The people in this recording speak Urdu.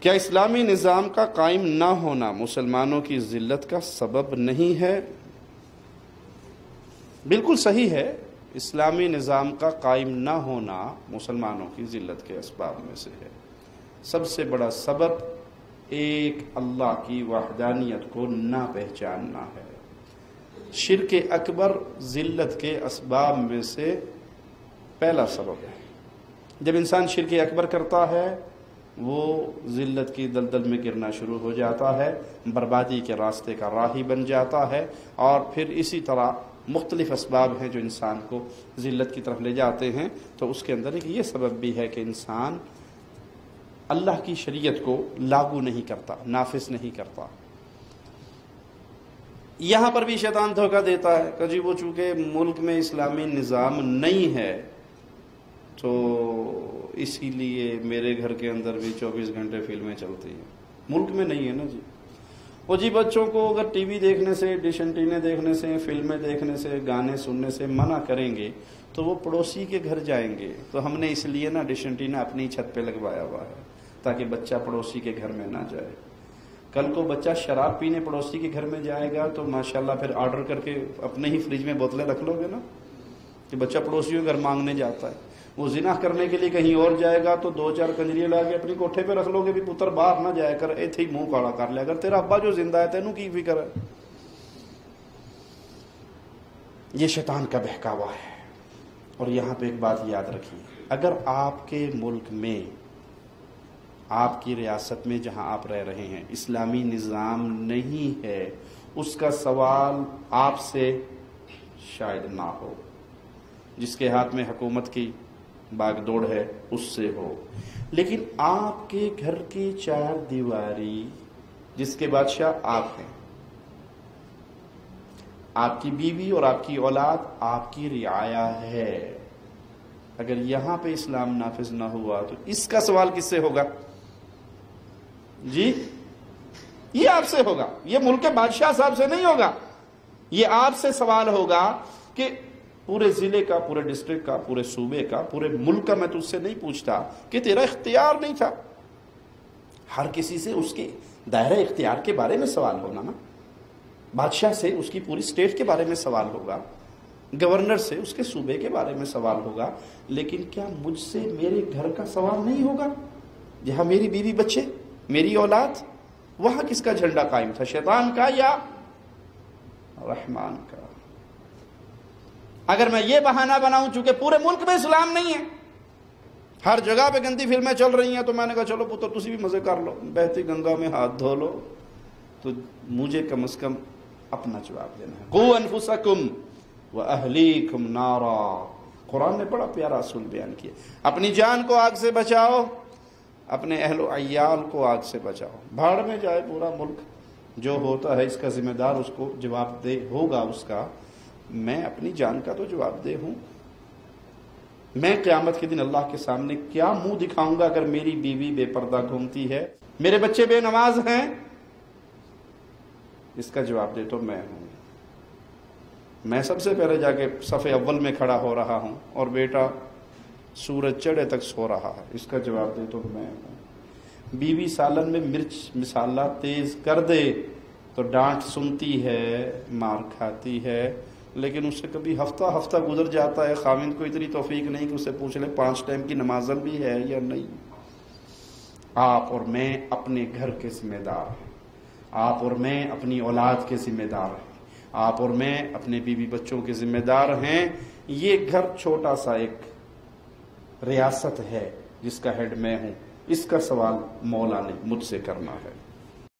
کیا اسلامی نظام کا قائم نہ ہونا مسلمانوں کی ذلت کا سبب نہیں ہے؟ بالکل صحیح ہے، اسلامی نظام کا قائم نہ ہونا مسلمانوں کی ذلت کے اسباب میں سے ہے۔ سب سے بڑا سبب ایک اللہ کی وحدانیت کو نہ پہچاننا ہے۔ شرک اکبر ذلت کے اسباب میں سے پہلا سبب ہے۔ جب انسان شرک اکبر کرتا ہے وہ ذلت کی دلدل میں گرنا شروع ہو جاتا ہے، بربادی کے راستے کا راہی بن جاتا ہے، اور پھر اسی طرح مختلف اسباب ہیں جو انسان کو ذلت کی طرف لے جاتے ہیں۔ تو اس کے اندر ایک یہ سبب بھی ہے کہ انسان اللہ کی شریعت کو لاگو نہیں کرتا، نافذ نہیں کرتا۔ یہاں پر بھی شیطان دھوکہ دیتا ہے کہ جی وہ چونکہ ملک میں اسلامی نظام نہیں ہے تو اسی لیے میرے گھر کے اندر بھی 24 گھنٹے فلمیں چلتی ہیں۔ ملک میں نہیں ہے نا جی۔ وہ جی بچوں کو اگر ٹی وی دیکھنے سے، ڈش اینٹینے دیکھنے سے، فلمیں دیکھنے سے، گانے سننے سے منع کریں گے تو وہ پڑوسی کے گھر جائیں گے۔ تو ہم نے اس لیے نا ڈش اینٹینا اپنی چھت پہ لگوایا ہوا ہے تاکہ بچہ پڑوسی کے گھر میں نہ جائے۔ کل کو بچہ شراب پینے پڑوسی کے گھر میں جائے گا تو ماشاءاللہ پھر آرڈر کر کے اپنے ہی فریج میں بوتلیں رکھ لو گے نا کہ بچہ پڑوسیوں کے گھر مانگنے جاتا ہے۔ وہ زنا کرنے کے لیے کہیں اور جائے گا تو 2-4 کنجریے لا کے اپنی کوٹھے پہ رکھ لو گے بھی پتر باہر نہ جائے کر، ایتھے ہی منہ کالا کر لیا کر، تیرا ابا جو زندہ ہے تینوں کی فکر ہے۔ یہ شیطان کا بہکاوا ہے۔ اور یہاں پہ ایک بات یاد رکھیے، اگر آپ کے ملک میں، آپ کی ریاست میں جہاں آپ رہ رہے ہیں اسلامی نظام نہیں ہے، اس کا سوال آپ سے شاید نہ ہو، جس کے ہاتھ میں حکومت کی باغ دوڑ ہے اس سے ہو، لیکن آپ کے گھر کی 4 دیواری جس کے بادشاہ آپ ہیں، آپ کی بیوی اور آپ کی اولاد آپ کی رعایا ہے، اگر یہاں پہ اسلام نافذ نہ ہوا تو اس کا سوال کس سے ہوگا؟ جی یہ آپ سے ہوگا، یہ ملک کے بادشاہ صاحب سے نہیں ہوگا، یہ آپ سے سوال ہوگا کہ پورے ضلع کا، پورے ڈسٹرکٹ کا، پورے صوبے کا، پورے ملک کا میں تجھ سے نہیں پوچھتا کہ تیرا اختیار نہیں تھا۔ ہر کسی سے اس کے دائرہ اختیار کے بارے میں سوال ہونا نا، بادشاہ سے اس کی پوری اسٹیٹ کے بارے میں سوال ہوگا، گورنر سے اس کے صوبے کے بارے میں سوال ہوگا، لیکن کیا مجھ سے میرے گھر کا سوال نہیں ہوگا؟ جہاں میری بیوی بچے، میری اولاد، وہاں کس کا جھنڈا قائم تھا، شیطان کا یا رحمان کا؟ اگر میں یہ بہانہ بناؤں چونکہ پورے ملک میں اسلام نہیں ہے، ہر جگہ پہ گندی فلمیں چل رہی ہیں، تو میں نے کہا چلو پتر تسی بھی مزے کر لو، بہتی گنگا میں ہاتھ دھو لو، تو مجھے کم از کم اپنا جواب دینا ہے۔ قوا انفسکم واہلیکم نارا، قرآن نے بڑا پیارا اصول بیان کیا، اپنی جان کو آگ سے بچاؤ، اپنے اہل و عیال کو آگ سے بچاؤ۔ بھاڑ میں جائے پورا ملک، جو ہوتا ہے اس کا ذمہ دار اس کو جواب دہ ہوگا اس کا، میں اپنی جان کا تو جواب دہ ہوں۔ میں قیامت کے دن اللہ کے سامنے کیا منہ دکھاؤں گا اگر میری بیوی بے پردہ گھومتی ہے، میرے بچے بے نماز ہیں؟ اس کا جواب دے تو میں ہوں۔ میں سب سے پہلے جا کے صف اول میں کھڑا ہو رہا ہوں اور بیٹا سورج چڑھے تک سو رہا ہے، اس کا جواب دے تو میں ہوں۔ بیوی سالن میں مرچ مسالہ تیز کر دے تو ڈانٹ سنتی ہے، مار کھاتی ہے، لیکن اس سے کبھی ہفتہ گزر جاتا ہے، خاوند کو اتنی توفیق نہیں کہ اسے پوچھ لے 5 ٹائم کی نماز بھی ہے یا نہیں۔ آپ اور میں اپنے گھر کے ذمہ دار ہیں، آپ اور میں اپنی اولاد کے ذمہ دار ہیں، آپ اور میں اپنے بیوی بچوں کے ذمہ دار ہیں۔ یہ گھر چھوٹا سا ایک ریاست ہے جس کا ہیڈ میں ہوں، اس کا سوال مولا نے مجھ سے کرنا ہے۔